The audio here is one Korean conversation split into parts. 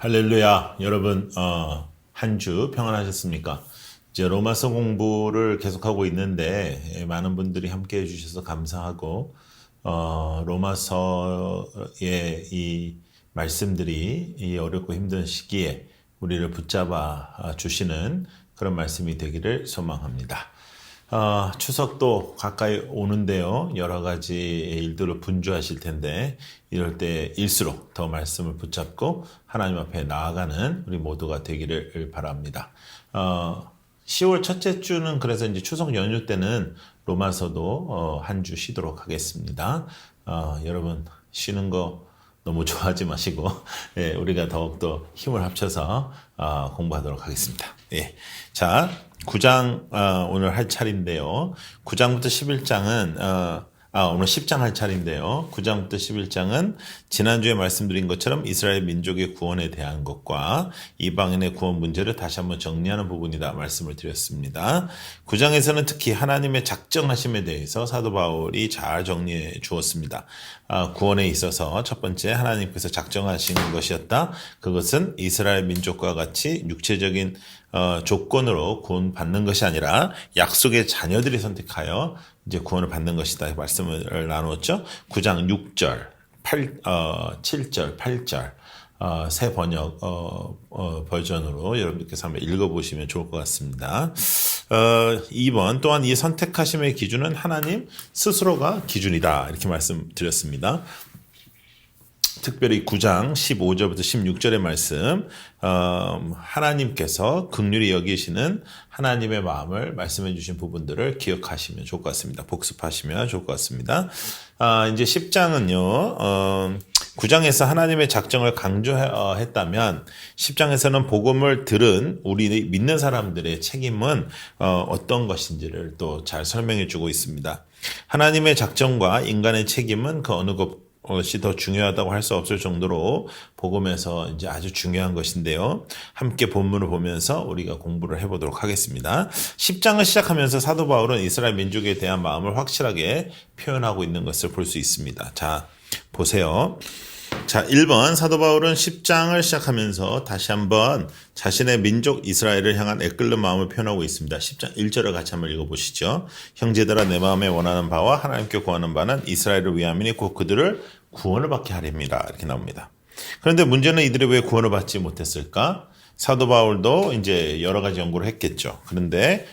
할렐루야. 여러분, 한 주 평안하셨습니까? 이제 로마서 공부를 계속하고 있는데, 많은 분들이 함께 해주셔서 감사하고, 로마서의 이 말씀들이 이 어렵고 힘든 시기에 우리를 붙잡아 주시는 그런 말씀이 되기를 소망합니다. 추석도 가까이 오는데요. 여러 가지 일들을 분주하실 텐데, 이럴 때일수록 더 말씀을 붙잡고 하나님 앞에 나아가는 우리 모두가 되기를 바랍니다. 10월 첫째 주는 그래서 이제 추석 연휴 때는 로마서도 한 주 쉬도록 하겠습니다. 여러분, 쉬는 거 너무 좋아하지 마시고, 예, 우리가 더욱더 힘을 합쳐서 공부하도록 하겠습니다. 예. 자, 9장 오늘 할 차례인데요. 9장부터 11장은 오늘 10장 할 차례인데요. 9장부터 11장은 지난주에 말씀드린 것처럼 이스라엘 민족의 구원에 대한 것과 이방인의 구원 문제를 다시 한번 정리하는 부분이다 말씀을 드렸습니다. 9장에서는 특히 하나님의 작정하심에 대해서 사도 바울이 잘 정리해 주었습니다. 구원에 있어서 첫 번째 하나님께서 작정하신 것이었다. 그것은 이스라엘 민족과 같이 육체적인 조건으로 구원받는 것이 아니라 약속의 자녀들이 선택하여 이제 구원을 받는 것이다. 말씀을 나누었죠. 9장 6절, 7절, 8절, 새 번역, 버전으로 여러분들께서 한번 읽어보시면 좋을 것 같습니다. 2번, 또한 이 선택하심의 기준은 하나님 스스로가 기준이다. 이렇게 말씀드렸습니다. 특별히 9장 15절부터 16절의 말씀, 하나님께서 긍휼히 여기시는 하나님의 마음을 말씀해 주신 부분들을 기억하시면 좋을 것 같습니다. 복습하시면 좋을 것 같습니다. 이제 10장은요, 9장에서 하나님의 작정을 강조했다면 10장에서는 복음을 들은 우리 믿는 사람들의 책임은 어떤 것인지를 또 잘 설명해 주고 있습니다. 하나님의 작정과 인간의 책임은 그 어느 것이 더 중요하다고 할 수 없을 정도로 복음에서 이제 아주 중요한 것인데요. 함께 본문을 보면서 우리가 공부를 해보도록 하겠습니다. 10장을 시작하면서 사도 바울은 이스라엘 민족에 대한 마음을 확실하게 표현하고 있는 것을 볼 수 있습니다. 자, 보세요. 자, 1번 사도 바울은 10장을 시작하면서 다시 한번 자신의 민족 이스라엘을 향한 애끓는 마음을 표현하고 있습니다. 10장 1절을 같이 한번 읽어보시죠. 형제들아 내 마음에 원하는 바와 하나님께 구하는 바는 이스라엘을 위함이니 곧 그들을 구원을 받게 하렵니다. 이렇게 나옵니다. 그런데 문제는 이들이 왜 구원을 받지 못했을까? 사도 바울도 이제 여러 가지 연구를 했겠죠. 그런데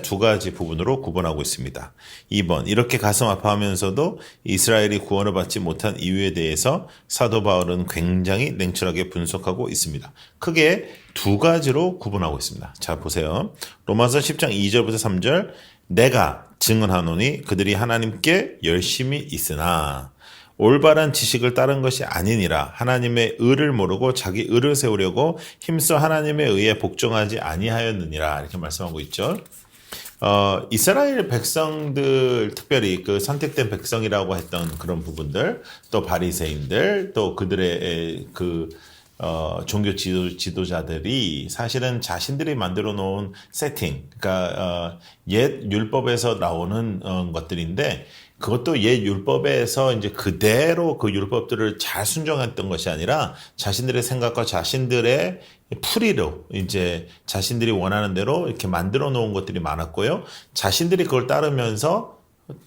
두 가지 부분으로 구분하고 있습니다. 2번, 이렇게 가슴 아파하면서도 이스라엘이 구원을 받지 못한 이유에 대해서 사도 바울은 굉장히 냉철하게 분석하고 있습니다. 크게 두 가지로 구분하고 있습니다. 자, 보세요. 로마서 10장 2절부터 3절, 내가 증언하노니 그들이 하나님께 열심히 있으나 올바른 지식을 따른 것이 아니니라. 하나님의 의를 모르고 자기 의를 세우려고 힘써 하나님의 의에 복종하지 아니하였느니라. 이렇게 말씀하고 있죠. 이스라엘 백성들, 특별히 그 선택된 백성이라고 했던 그런 부분들, 또 바리새인들, 또 그들의 종교 지도자들이 사실은 자신들이 만들어 놓은 세팅, 그러니까 옛 율법에서 나오는 것들인데, 그것도 옛 율법에서 이제 그대로 그 율법들을 잘 순종했던 것이 아니라 자신들의 생각과 자신들의 풀이로 이제 자신들이 원하는 대로 이렇게 만들어 놓은 것들이 많았고요. 자신들이 그걸 따르면서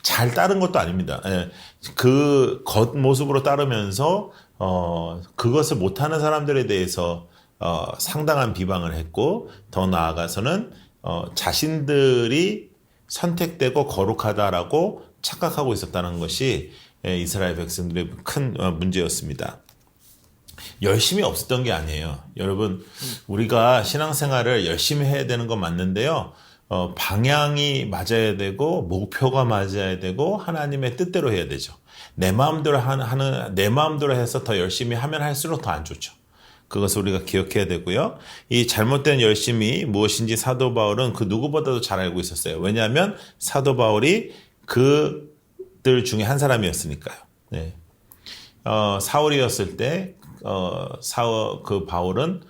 잘 따른 것도 아닙니다. 그 겉모습으로 따르면서 그것을 못하는 사람들에 대해서 상당한 비방을 했고, 더 나아가서는 자신들이 선택되고 거룩하다라고 착각하고 있었다는 것이 이스라엘 백성들의 큰 문제였습니다. 열심히 없었던 게 아니에요. 여러분, 우리가 신앙생활을 열심히 해야 되는 건 맞는데요. 방향이 맞아야 되고 목표가 맞아야 되고 하나님의 뜻대로 해야 되죠. 내 마음대로 내 마음대로 해서 더 열심히 하면 할수록 더 안 좋죠. 그것을 우리가 기억해야 되고요. 이 잘못된 열심이 무엇인지 사도 바울은 그 누구보다도 잘 알고 있었어요. 왜냐하면 사도 바울이 그들 중에 한 사람이었으니까요. 네. 사울이었을 때, 바울은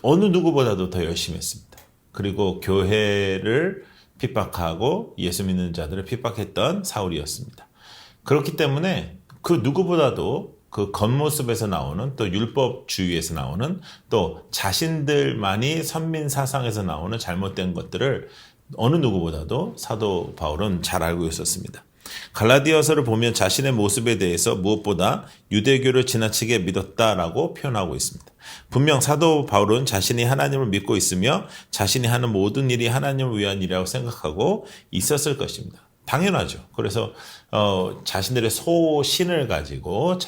어느 누구보다도 더 열심히 했습니다. 그리고 교회를 핍박하고 예수 믿는 자들을 핍박했던 사울이었습니다. 그렇기 때문에 그 누구보다도 그 겉모습에서 나오는 또 율법주의에서 나오는 또 자신들만이 선민 사상에서 나오는 잘못된 것들을 어느 누구보다도 사도 바울은 잘 알고 있었습니다. 갈라디아서를 보면 자신의 모습에 대해서 무엇보다 유대교를 지나치게 믿었다라고 표현하고 있습니다. 분명 사도 바울은 자신이 하나님을 믿고 있으며 자신이 하는 모든 일이 하나님을 위한 일이라고 생각하고 있었을 것입니다. 당연하죠. 그래서 자신들의 소신을 가지고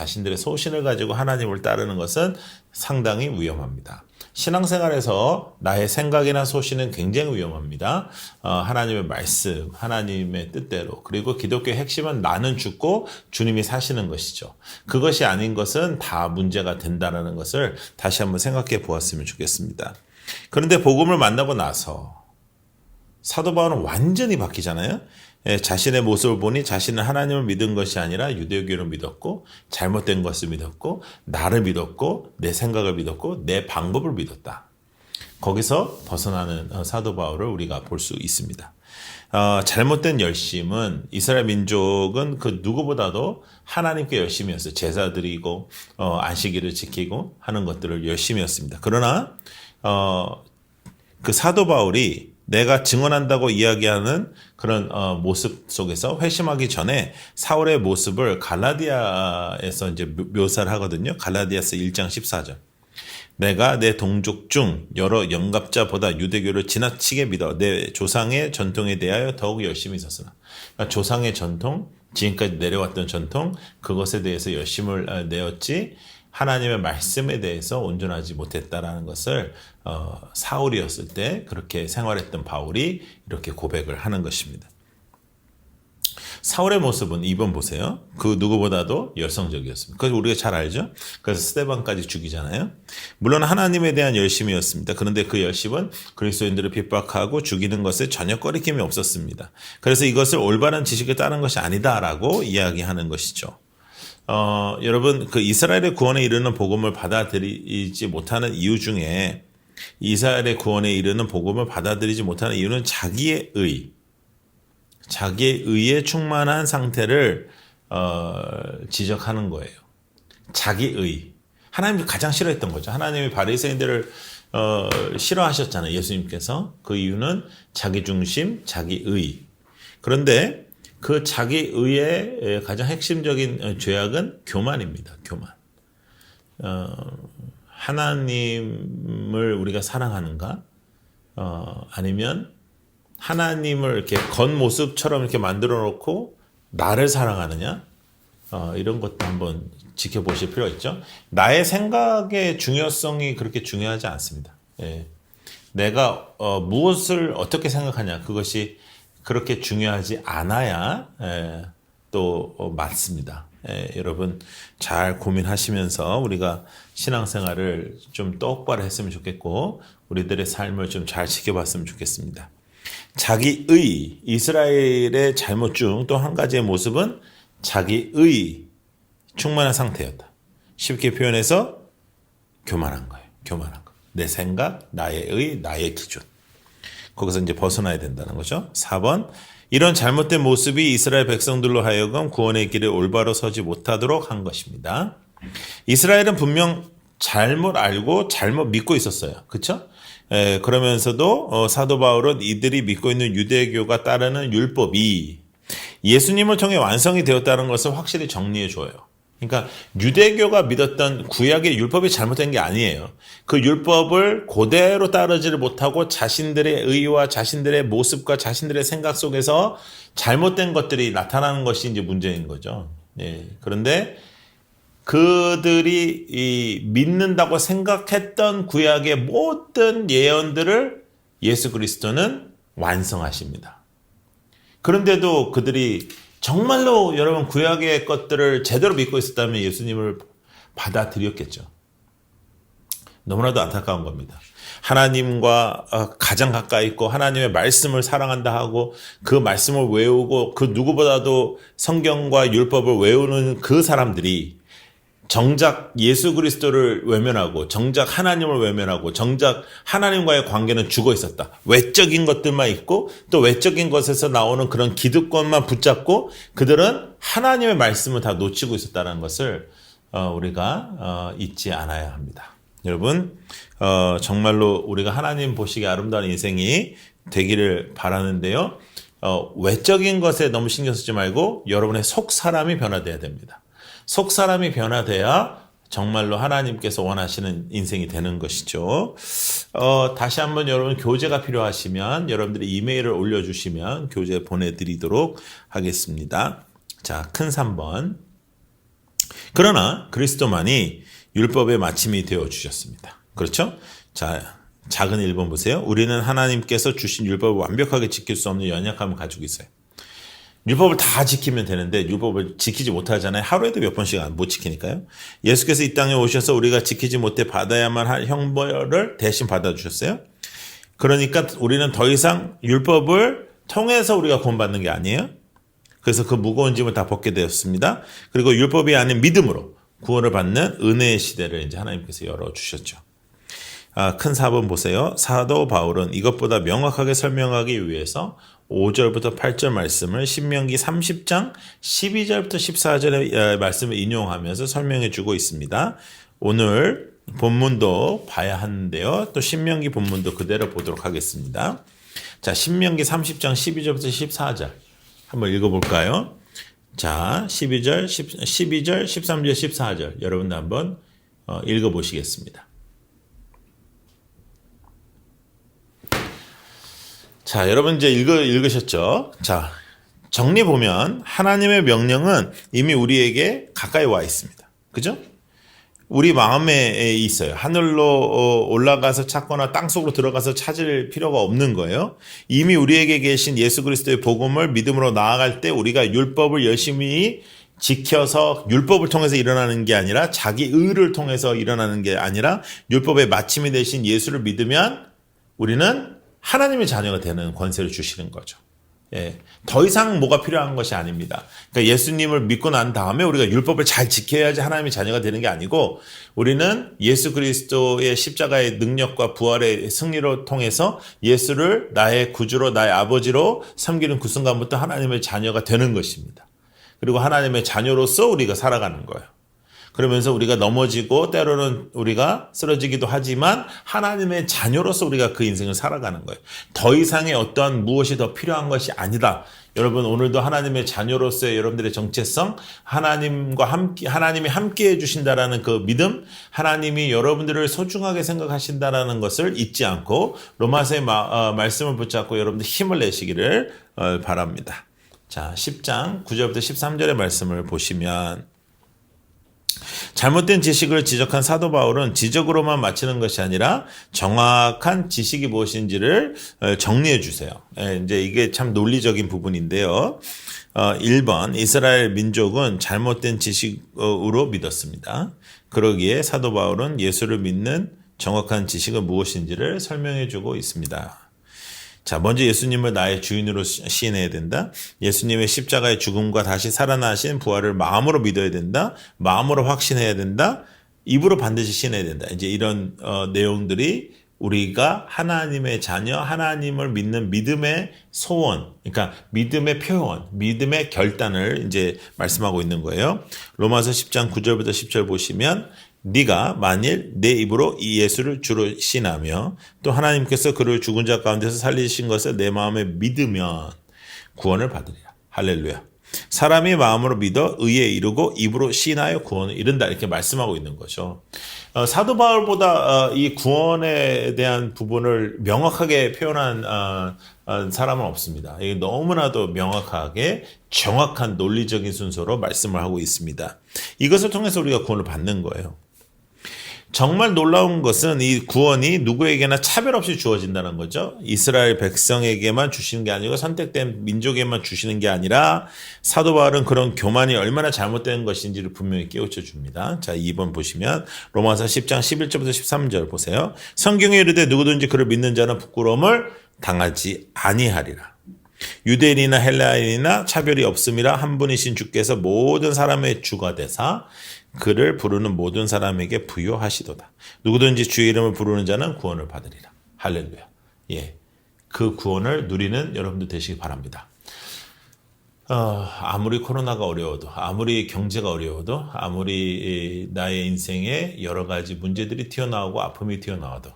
하나님을 따르는 것은 상당히 위험합니다. 신앙생활에서 나의 생각이나 소신은 굉장히 위험합니다. 하나님의 말씀, 하나님의 뜻대로. 그리고 기독교의 핵심은 나는 죽고 주님이 사시는 것이죠. 그것이 아닌 것은 다 문제가 된다는 것을 다시 한번 생각해 보았으면 좋겠습니다. 그런데 복음을 만나고 나서 사도 바울은 완전히 바뀌잖아요. 자신의 모습을 보니 자신은 하나님을 믿은 것이 아니라 유대교를 믿었고 잘못된 것을 믿었고 나를 믿었고 내 생각을 믿었고 내 방법을 믿었다. 거기서 벗어나는 사도 바울을 우리가 볼 수 있습니다. 잘못된 열심은 이스라엘 민족은 그 누구보다도 하나님께 열심히 했어요. 제사 드리고 안식일을 지키고 하는 것들을 열심히 했습니다. 그러나 그 사도 바울이 내가 증언한다고 이야기하는 그런 모습 속에서 회심하기 전에 사울의 모습을 갈라디아에서 이제 묘사를 하거든요. 갈라디아서 1장 14절. 내가 내 동족 중 여러 영갑자보다 유대교를 지나치게 믿어 내 조상의 전통에 대하여 더욱 열심히 있었으나. 그러니까 조상의 전통, 지금까지 내려왔던 전통, 그것에 대해서 열심을 내었지 하나님의 말씀에 대해서 온전하지 못했다라는 것을 사울이었을 때 그렇게 생활했던 바울이 이렇게 고백을 하는 것입니다. 사울의 모습은 2번 보세요. 그 누구보다도 열성적이었습니다. 그래서 우리가 잘 알죠. 그래서 스데반까지 죽이잖아요. 물론 하나님에 대한 열심이었습니다. 그런데 그 열심은 그리스도인들을 핍박하고 죽이는 것에 전혀 꺼리낌이 없었습니다. 그래서 이것을 올바른 지식을 따른 것이 아니다라고 이야기하는 것이죠. 여러분, 그 이스라엘의 구원에 이르는 복음을 받아들이지 못하는 이유 중에 이스라엘의 구원에 이르는 복음을 받아들이지 못하는 이유는 자기의 의에 충만한 상태를 지적하는 거예요. 자기 의. 하나님이 가장 싫어했던 거죠. 하나님이 바리새인들을 싫어하셨잖아요. 예수님께서. 그 이유는 자기 중심, 자기 의. 그런데 그 자기 의의 가장 핵심적인 죄악은 교만입니다. 교만. 하나님을 우리가 사랑하는가? 아니면 하나님을 이렇게 겉모습처럼 이렇게 만들어 놓고 나를 사랑하느냐? 이런 것도 한번 지켜보실 필요가 있죠. 나의 생각의 중요성이 그렇게 중요하지 않습니다. 예. 내가 무엇을 어떻게 생각하냐? 그것이 그렇게 중요하지 않아야 또 맞습니다. 여러분 잘 고민하시면서 우리가 신앙생활을 좀 똑바로 했으면 좋겠고 우리들의 삶을 좀 잘 지켜봤으면 좋겠습니다. 자기의, 이스라엘의 잘못 중 또 한 가지의 모습은 자기의 충만한 상태였다. 쉽게 표현해서 교만한 거예요. 교만한 거. 내 생각, 나의 의, 나의 기준. 거기서 이제 벗어나야 된다는 거죠. 4번. 이런 잘못된 모습이 이스라엘 백성들로 하여금 구원의 길에 올바로 서지 못하도록 한 것입니다. 이스라엘은 분명 잘못 알고 잘못 믿고 있었어요. 그렇죠? 그러면서도 사도 바울은 이들이 믿고 있는 유대교가 따르는 율법이 예수님을 통해 완성이 되었다는 것을 확실히 정리해 줘요. 그러니까 유대교가 믿었던 구약의 율법이 잘못된 게 아니에요. 그 율법을 그대로 따르지를 못하고 자신들의 의와 자신들의 모습과 자신들의 생각 속에서 잘못된 것들이 나타나는 것이 이제 문제인 거죠. 예. 그런데 그들이 믿는다고 생각했던 구약의 모든 예언들을 예수 그리스도는 완성하십니다. 그런데도 그들이 정말로 여러분 구약의 것들을 제대로 믿고 있었다면 예수님을 받아들였겠죠. 너무나도 안타까운 겁니다. 하나님과 가장 가까이 있고 하나님의 말씀을 사랑한다 하고 그 말씀을 외우고 그 누구보다도 성경과 율법을 외우는 그 사람들이 정작 예수 그리스도를 외면하고 정작 하나님을 외면하고 정작 하나님과의 관계는 죽어 있었다. 외적인 것들만 있고 또 외적인 것에서 나오는 그런 기득권만 붙잡고 그들은 하나님의 말씀을 다 놓치고 있었다는 것을 우리가 잊지 않아야 합니다. 여러분, 정말로 우리가 하나님 보시기에 아름다운 인생이 되기를 바라는데요. 외적인 것에 너무 신경 쓰지 말고 여러분의 속 사람이 변화돼야 됩니다. 속 사람이 변화돼야 정말로 하나님께서 원하시는 인생이 되는 것이죠. 다시 한번 여러분 교재가 필요하시면 여러분들이 이메일을 올려주시면 교재 보내드리도록 하겠습니다. 자, 큰 3번. 그러나 그리스도만이 율법의 마침이 되어 주셨습니다. 그렇죠? 자, 작은 1번 보세요. 우리는 하나님께서 주신 율법을 완벽하게 지킬 수 없는 연약함을 가지고 있어요. 율법을 다 지키면 되는데 율법을 지키지 못하잖아요. 하루에도 몇 번씩 못 지키니까요. 예수께서 이 땅에 오셔서 우리가 지키지 못해 받아야만 할 형벌을 대신 받아주셨어요. 그러니까 우리는 더 이상 율법을 통해서 우리가 구원받는 게 아니에요. 그래서 그 무거운 짐을 다 벗게 되었습니다. 그리고 율법이 아닌 믿음으로 구원을 받는 은혜의 시대를 이제 하나님께서 열어주셨죠. 큰 4번 보세요. 사도 바울은 이것보다 명확하게 설명하기 위해서 5절부터 8절 말씀을 신명기 30장 12절부터 14절의 말씀을 인용하면서 설명해 주고 있습니다. 오늘 본문도 봐야 하는데요. 또 신명기 본문도 그대로 보도록 하겠습니다. 자, 신명기 30장 12절부터 14절 한번 읽어볼까요? 자, 12절, 13절, 14절 여러분도 한번 읽어보시겠습니다. 자, 여러분 이제 읽으셨죠? 자, 정리 보면 하나님의 명령은 이미 우리에게 가까이 와 있습니다. 그죠? 우리 마음에 있어요. 하늘로 올라가서 찾거나 땅속으로 들어가서 찾을 필요가 없는 거예요. 이미 우리에게 계신 예수 그리스도의 복음을 믿음으로 나아갈 때 우리가 율법을 열심히 지켜서 율법을 통해서 일어나는 게 아니라 자기 의를 통해서 일어나는 게 아니라 율법의 마침이 되신 예수를 믿으면 우리는 하나님의 자녀가 되는 권세를 주시는 거죠. 예, 더 이상 뭐가 필요한 것이 아닙니다. 그러니까 예수님을 믿고 난 다음에 우리가 율법을 잘 지켜야지 하나님의 자녀가 되는 게 아니고 우리는 예수 그리스도의 십자가의 능력과 부활의 승리로 통해서 예수를 나의 구주로 나의 아버지로 섬기는 그 순간부터 하나님의 자녀가 되는 것입니다. 그리고 하나님의 자녀로서 우리가 살아가는 거예요. 그러면서 우리가 넘어지고 때로는 우리가 쓰러지기도 하지만 하나님의 자녀로서 우리가 그 인생을 살아가는 거예요. 더 이상의 어떠한 무엇이 더 필요한 것이 아니다. 여러분 오늘도 하나님의 자녀로서의 여러분들의 정체성, 하나님이 함께 해주신다라는 그 믿음, 하나님이 여러분들을 소중하게 생각하신다라는 것을 잊지 않고 로마서의 말씀을 붙잡고 여러분들 힘을 내시기를 바랍니다. 자, 10장 9절부터 13절의 말씀을 보시면 잘못된 지식을 지적한 사도 바울은 지적으로만 마치는 것이 아니라 정확한 지식이 무엇인지를 정리해 주세요. 이제 이게 참 논리적인 부분인데요. 1번 이스라엘 민족은 잘못된 지식으로 믿었습니다. 그러기에 사도 바울은 예수를 믿는 정확한 지식은 무엇인지를 설명해 주고 있습니다. 자, 먼저 예수님을 나의 주인으로 시인해야 된다. 예수님의 십자가의 죽음과 다시 살아나신 부활을 마음으로 믿어야 된다. 마음으로 확신해야 된다. 입으로 반드시 시인해야 된다. 이제 이런 내용들이 우리가 하나님의 자녀, 하나님을 믿는 믿음의 소원, 그러니까 믿음의 표현, 믿음의 결단을 이제 말씀하고 있는 거예요. 로마서 10장 9절부터 10절 보시면 네가 만일 내 입으로 이 예수를 주로 시인하며 또 하나님께서 그를 죽은 자 가운데서 살리신 것을 내 마음에 믿으면 구원을 받으리라. 할렐루야. 사람이 마음으로 믿어 의에 이르고 입으로 시인하여 구원을 이룬다. 이렇게 말씀하고 있는 거죠. 사도 바울보다 이 구원에 대한 부분을 명확하게 표현한 사람은 없습니다. 이게 너무나도 명확하게 정확한 논리적인 순서로 말씀을 하고 있습니다. 이것을 통해서 우리가 구원을 받는 거예요. 정말 놀라운 것은 이 구원이 누구에게나 차별 없이 주어진다는 거죠. 이스라엘 백성에게만 주시는 게 아니고 선택된 민족에만 주시는 게 아니라 사도 바울은 그런 교만이 얼마나 잘못된 것인지를 분명히 깨우쳐 줍니다. 자, 2번 보시면 로마서 10장 11절부터 13절 보세요. 성경에 이르되 누구든지 그를 믿는 자는 부끄러움을 당하지 아니하리라. 유대인이나 헬라인이나 차별이 없음이라 한 분이신 주께서 모든 사람의 주가 되사 그를 부르는 모든 사람에게 부여하시도다. 누구든지 주의 이름을 부르는 자는 구원을 받으리라. 할렐루야. 예, 그 구원을 누리는 여러분들 되시기 바랍니다. 아무리 코로나가 어려워도, 아무리 경제가 어려워도, 아무리 나의 인생에 여러 가지 문제들이 튀어나오고 아픔이 튀어나와도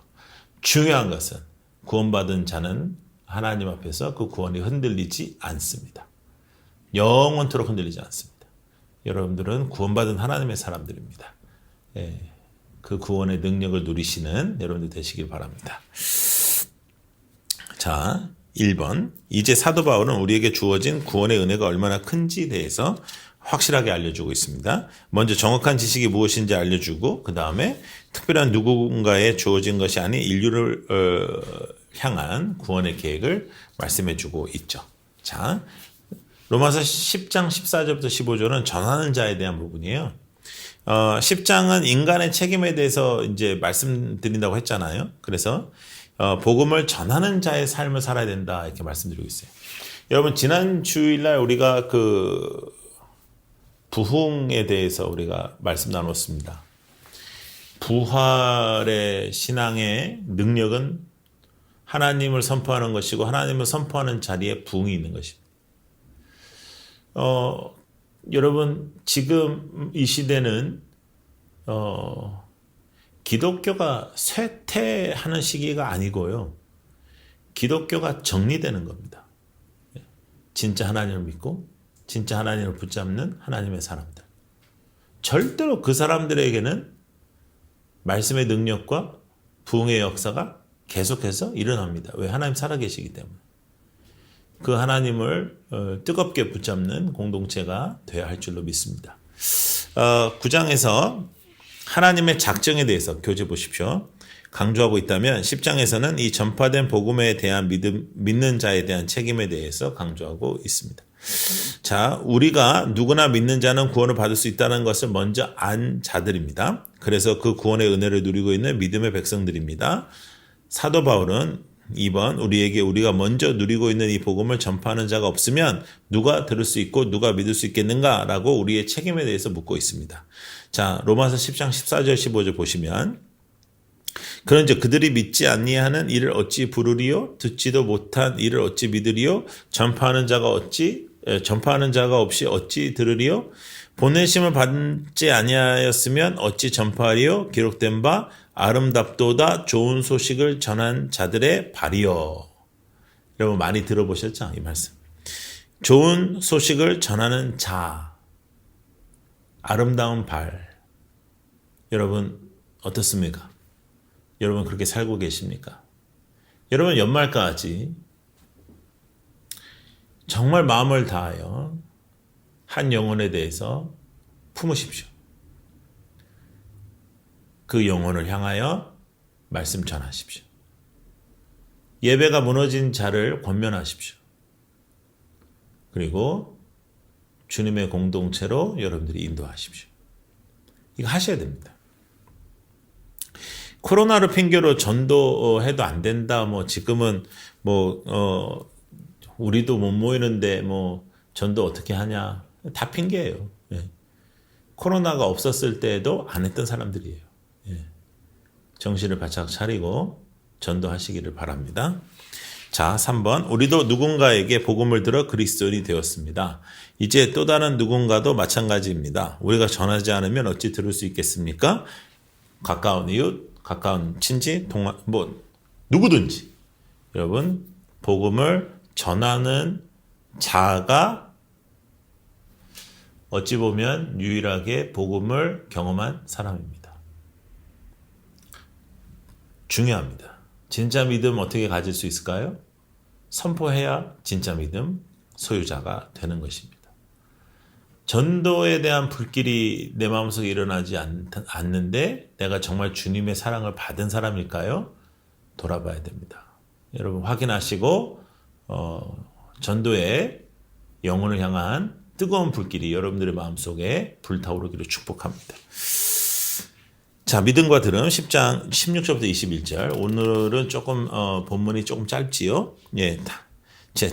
중요한 것은 구원받은 자는 하나님 앞에서 그 구원이 흔들리지 않습니다. 영원토록 흔들리지 않습니다. 여러분들은 구원받은 하나님의 사람들입니다. 그 구원의 능력을 누리시는 여러분들 되시길 바랍니다. 자, 1번. 이제 사도 바울은 우리에게 주어진 구원의 은혜가 얼마나 큰지에 대해서 확실하게 알려주고 있습니다. 먼저 정확한 지식이 무엇인지 알려주고 그 다음에 특별한 누군가에 주어진 것이 아닌 인류를 향한 구원의 계획을 말씀해주고 있죠. 자, 로마서 10장 14절부터 15절은 전하는 자에 대한 부분이에요. 10장은 인간의 책임에 대해서 이제 말씀드린다고 했잖아요. 그래서 복음을 전하는 자의 삶을 살아야 된다 이렇게 말씀드리고 있어요. 여러분 지난 주일날 우리가 그 부흥에 대해서 우리가 말씀 나눴습니다. 부활의 신앙의 능력은 하나님을 선포하는 것이고 하나님을 선포하는 자리에 부흥이 있는 것입니다. 여러분 지금 이 시대는 기독교가 쇠퇴하는 시기가 아니고요. 기독교가 정리되는 겁니다. 진짜 하나님을 믿고 진짜 하나님을 붙잡는 하나님의 사람들. 절대로 그 사람들에게는 말씀의 능력과 부흥의 역사가 계속해서 일어납니다. 왜? 하나님 살아계시기 때문에. 그 하나님을 뜨겁게 붙잡는 공동체가 되어야 할 줄로 믿습니다. 9장에서 하나님의 작정에 대해서 교재 보십시오. 강조하고 있다면 10장에서는 이 전파된 복음에 대한 믿는 자에 대한 책임에 대해서 강조하고 있습니다. 자, 우리가 누구나 믿는 자는 구원을 받을 수 있다는 것을 먼저 안 자들입니다. 그래서 그 구원의 은혜를 누리고 있는 믿음의 백성들입니다. 사도 바울은 2번 우리에게 우리가 먼저 누리고 있는 이 복음을 전파하는 자가 없으면 누가 들을 수 있고 누가 믿을 수 있겠는가 라고 우리의 책임에 대해서 묻고 있습니다. 자, 로마서 10장 14절 15절 보시면 그런즉 그들이 믿지 아니하는 이를 어찌 부르리요? 듣지도 못한 이를 어찌 믿으리요? 전파하는 자가 없이 어찌 들으리요? 보내심을 받지 아니하였으면 어찌 전파하리요? 기록된 바 아름답도다 좋은 소식을 전한 자들의 발이요. 여러분 많이 들어보셨죠? 이 말씀. 좋은 소식을 전하는 자, 아름다운 발. 여러분 어떻습니까? 여러분 그렇게 살고 계십니까? 여러분 연말까지 정말 마음을 다하여 한 영혼에 대해서 품으십시오. 그 영혼을 향하여 말씀 전하십시오. 예배가 무너진 자를 권면하십시오. 그리고 주님의 공동체로 여러분들이 인도하십시오. 이거 하셔야 됩니다. 코로나를 핑계로 전도해도 안 된다. 지금은 우리도 못 모이는데 전도 어떻게 하냐. 다 핑계예요. 예. 코로나가 없었을 때도 안 했던 사람들이에요. 예. 정신을 바짝 차리고 전도하시기를 바랍니다. 자, 3번. 우리도 누군가에게 복음을 들어 그리스도인이 되었습니다. 이제 또 다른 누군가도 마찬가지입니다. 우리가 전하지 않으면 어찌 들을 수 있겠습니까? 가까운 이웃, 가까운 친지, 누구든지 여러분 복음을 전하는 자가 어찌 보면 유일하게 복음을 경험한 사람입니다. 중요합니다. 진짜 믿음 어떻게 가질 수 있을까요? 선포해야 진짜 믿음 소유자가 되는 것입니다. 전도에 대한 불길이 내 마음속에 일어나지 않는데 내가 정말 주님의 사랑을 받은 사람일까요? 돌아봐야 됩니다. 여러분 확인하시고 전도의 영혼을 향한 뜨거운 불길이 여러분들의 마음속에 불타오르기를 축복합니다. 자, 믿음과 들음 10장 16절부터 21절. 오늘은 조금 본문이 조금 짧지요. 예.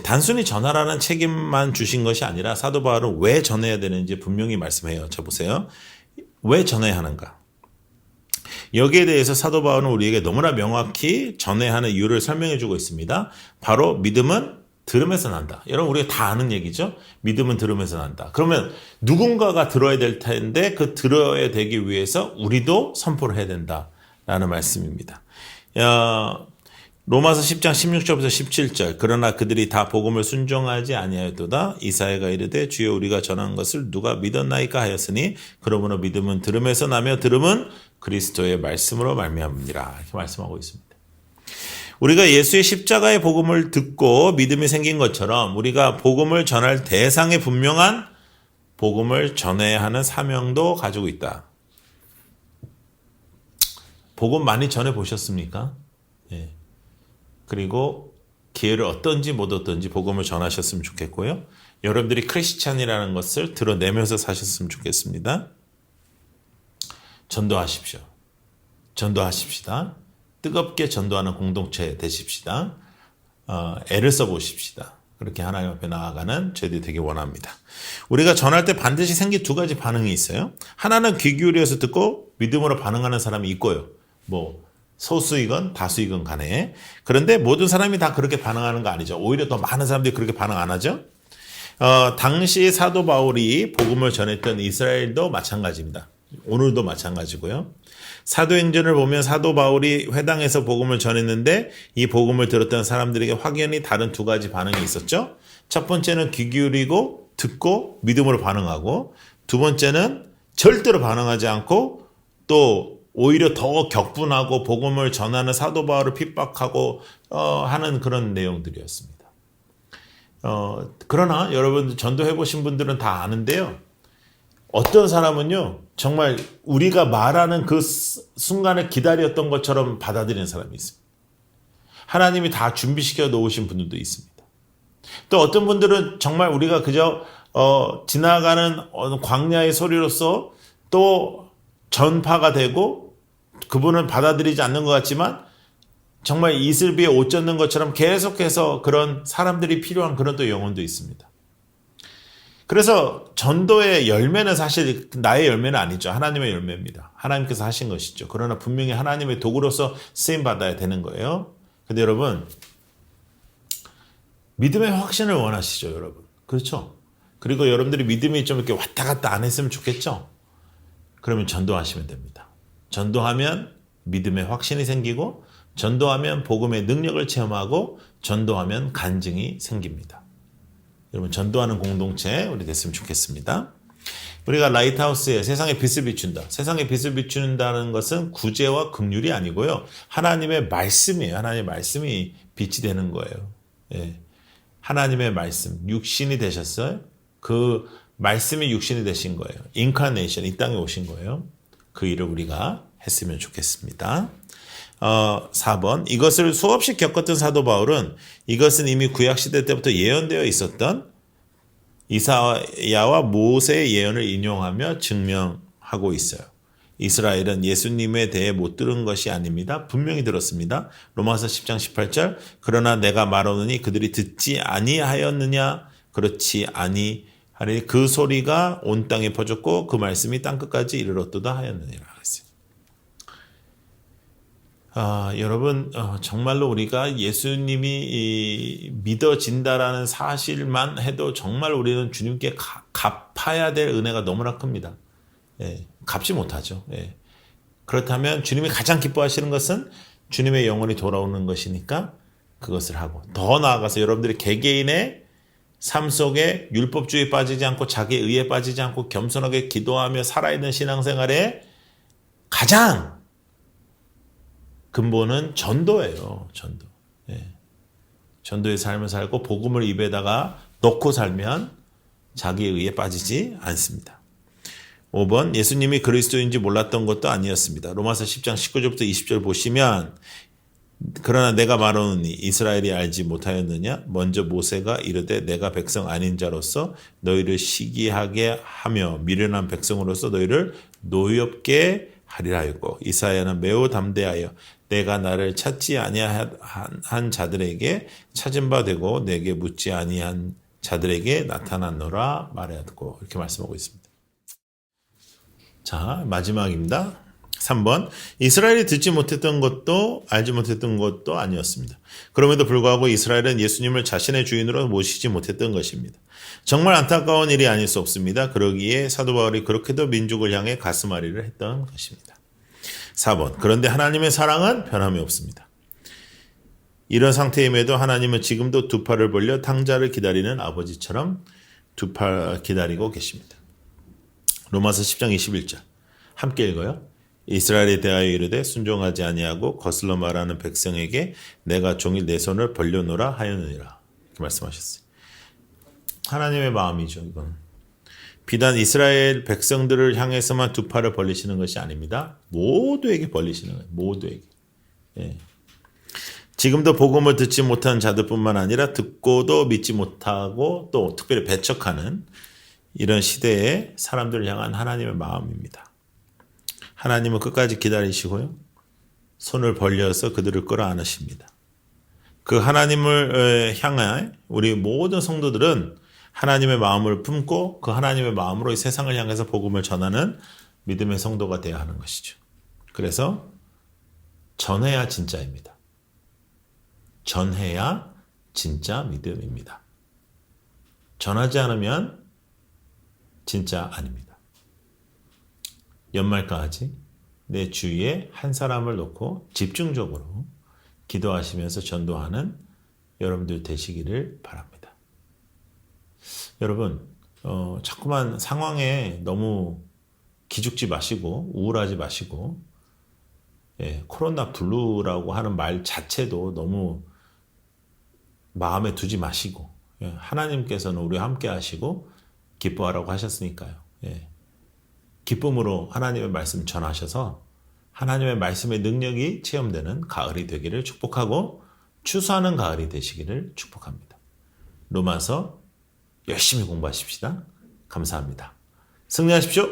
단순히 전하라는 책임만 주신 것이 아니라 사도 바울은 왜 전해야 되는지 분명히 말씀해요. 저 보세요. 왜 전해야 하는가? 여기에 대해서 사도 바울은 우리에게 너무나 명확히 전해야 하는 이유를 설명해 주고 있습니다. 바로 믿음은 들음에서 난다. 여러분 우리가 다 아는 얘기죠. 믿음은 들음에서 난다. 그러면 누군가가 들어야 될 텐데 그 들어야 되기 위해서 우리도 선포를 해야 된다라는 말씀입니다. 로마서 10장 16절부터 17절 그러나 그들이 다 복음을 순종하지 아니하였도다. 이사야가 이르되 주여 우리가 전한 것을 누가 믿었나이까 하였으니 그러므로 믿음은 들음에서 나며 들음은 그리스도의 말씀으로 말미암으니라. 이렇게 말씀하고 있습니다. 우리가 예수의 십자가의 복음을 듣고 믿음이 생긴 것처럼 우리가 복음을 전할 대상에 분명한 복음을 전해야 하는 사명도 가지고 있다. 복음 많이 전해 보셨습니까? 예. 그리고 기회를 얻든지 못 얻든지 복음을 전하셨으면 좋겠고요. 여러분들이 크리스찬이라는 것을 드러내면서 사셨으면 좋겠습니다. 전도하십시오. 전도하십시다. 뜨겁게 전도하는 공동체 되십시다. 애를 써보십시다. 그렇게 하나님 앞에 나아가는 저희들이 되길 원합니다. 우리가 전할 때 반드시 생긴 두 가지 반응이 있어요. 하나는 귀 기울여서 듣고 믿음으로 반응하는 사람이 있고요. 소수이건 다수이건 간에. 그런데 모든 사람이 다 그렇게 반응하는 거 아니죠. 오히려 더 많은 사람들이 그렇게 반응 안 하죠. 당시 사도 바울이 복음을 전했던 이스라엘도 마찬가지입니다. 오늘도 마찬가지고요. 사도행전을 보면 사도 바울이 회당에서 복음을 전했는데 이 복음을 들었던 사람들에게 확연히 다른 두 가지 반응이 있었죠. 첫 번째는 귀 기울이고 듣고 믿음으로 반응하고, 두 번째는 절대로 반응하지 않고 또 오히려 더 격분하고 복음을 전하는 사도 바울을 핍박하고 하는 그런 내용들이었습니다. 그러나 여러분 전도해 보신 분들은 다 아는데요. 어떤 사람은요, 정말 우리가 말하는 그 순간을 기다렸던 것처럼 받아들이는 사람이 있습니다. 하나님이 다 준비시켜 놓으신 분들도 있습니다. 또 어떤 분들은 정말 우리가 그저 지나가는 광야의 소리로서 또 전파가 되고 그분은 받아들이지 않는 것 같지만 정말 이슬비에 옷 젖는 것처럼 계속해서 그런 사람들이 필요한 그런 또 영혼도 있습니다. 그래서 전도의 열매는 사실 나의 열매는 아니죠. 하나님의 열매입니다. 하나님께서 하신 것이죠. 그러나 분명히 하나님의 도구로서 쓰임받아야 되는 거예요. 근데 여러분, 믿음의 확신을 원하시죠, 여러분. 그렇죠? 그리고 여러분들이 믿음이 좀 이렇게 왔다 갔다 안 했으면 좋겠죠? 그러면 전도하시면 됩니다. 전도하면 믿음의 확신이 생기고, 전도하면 복음의 능력을 체험하고, 전도하면 간증이 생깁니다. 여러분 전도하는 공동체 우리 됐으면 좋겠습니다. 우리가 라이트하우스에 세상에 빛을 비춘다. 세상에 빛을 비춘다는 것은 구제와 긍휼이 아니고요. 하나님의 말씀이에요. 하나님의 말씀이 빛이 되는 거예요. 예. 하나님의 말씀, 육신이 되셨어요. 그 말씀이 육신이 되신 거예요. 인카네이션, 이 땅에 오신 거예요. 그 일을 우리가 했으면 좋겠습니다. 4번 이것을 수없이 겪었던 사도 바울은 이것은 이미 구약시대 때부터 예언되어 있었던 이사야와 모세의 예언을 인용하며 증명하고 있어요. 이스라엘은 예수님에 대해 못 들은 것이 아닙니다. 분명히 들었습니다. 로마서 10장 18절 그러나 내가 말하노니 그들이 듣지 아니하였느냐 그렇지 아니하리니 그 소리가 온 땅에 퍼졌고 그 말씀이 땅끝까지 이르렀도다 하였느니라 했어요. 여러분 정말로 우리가 예수님이 믿어진다라는 사실만 해도 정말 우리는 주님께 갚아야 될 은혜가 너무나 큽니다. 예, 갚지 못하죠. 예. 그렇다면 주님이 가장 기뻐하시는 것은 주님의 영혼이 돌아오는 것이니까 그것을 하고, 더 나아가서 여러분들이 개개인의 삶 속에 율법주의에 빠지지 않고 자기의 의에 빠지지 않고 겸손하게 기도하며 살아있는 신앙생활에 가장 근본은 전도예요. 전도. 예. 전도의 삶을 살고 복음을 입에다가 넣고 살면 자기의 의에 빠지지 않습니다. 5번 예수님이 그리스도인지 몰랐던 것도 아니었습니다. 로마서 10장 19절부터 20절 보시면 그러나 내가 말하노니 이스라엘이 알지 못하였느냐 먼저 모세가 이르되 내가 백성 아닌 자로서 너희를 시기하게 하며 미련한 백성으로서 너희를 노엽게 하리라 하였고 이사야는 매우 담대하여 내가 나를 찾지 아니한 자들에게 찾은 바 되고 내게 묻지 아니한 자들에게 나타났노라 말하였고 이렇게 말씀하고 있습니다. 자, 마지막입니다. 3번 이스라엘이 듣지 못했던 것도 알지 못했던 것도 아니었습니다. 그럼에도 불구하고 이스라엘은 예수님을 자신의 주인으로 모시지 못했던 것입니다. 정말 안타까운 일이 아닐 수 없습니다. 그러기에 사도 바울이 그렇게도 민족을 향해 가슴앓이를 했던 것입니다. 4번 그런데 하나님의 사랑은 변함이 없습니다. 이런 상태임에도 하나님은 지금도 두 팔을 벌려 탕자를 기다리는 아버지처럼 두 팔 기다리고 계십니다. 로마서 10장 21절 함께 읽어요. 이스라엘에 대하여 이르되 순종하지 아니하고 거슬러 말하는 백성에게 내가 종일 내 손을 벌려놓으라 하였느니라. 이렇게 말씀하셨어요. 하나님의 마음이죠. 이건 비단 이스라엘 백성들을 향해서만 두 팔을 벌리시는 것이 아닙니다. 모두에게 벌리시는 거예요. 모두에게. 예. 지금도 복음을 듣지 못한 자들뿐만 아니라 듣고도 믿지 못하고 또 특별히 배척하는 이런 시대의 사람들을 향한 하나님의 마음입니다. 하나님은 끝까지 기다리시고요. 손을 벌려서 그들을 끌어안으십니다. 그 하나님을 향해 우리 모든 성도들은 하나님의 마음을 품고 그 하나님의 마음으로 이 세상을 향해서 복음을 전하는 믿음의 성도가 되어야 하는 것이죠. 그래서 전해야 진짜입니다. 전해야 진짜 믿음입니다. 전하지 않으면 진짜 아닙니다. 연말까지 내 주위에 한 사람을 놓고 집중적으로 기도하시면서 전도하는 여러분들 되시기를 바랍니다. 여러분, 자꾸만 상황에 너무 기죽지 마시고 우울하지 마시고 코로나 블루라고 하는 말 자체도 너무 마음에 두지 마시고 하나님께서는 우리와 함께 하시고 기뻐하라고 하셨으니까요. 기쁨으로 하나님의 말씀 전하셔서 하나님의 말씀의 능력이 체험되는 가을이 되기를 축복하고 추수하는 가을이 되시기를 축복합니다. 로마서 열심히 공부하십시다. 감사합니다. 승리하십시오.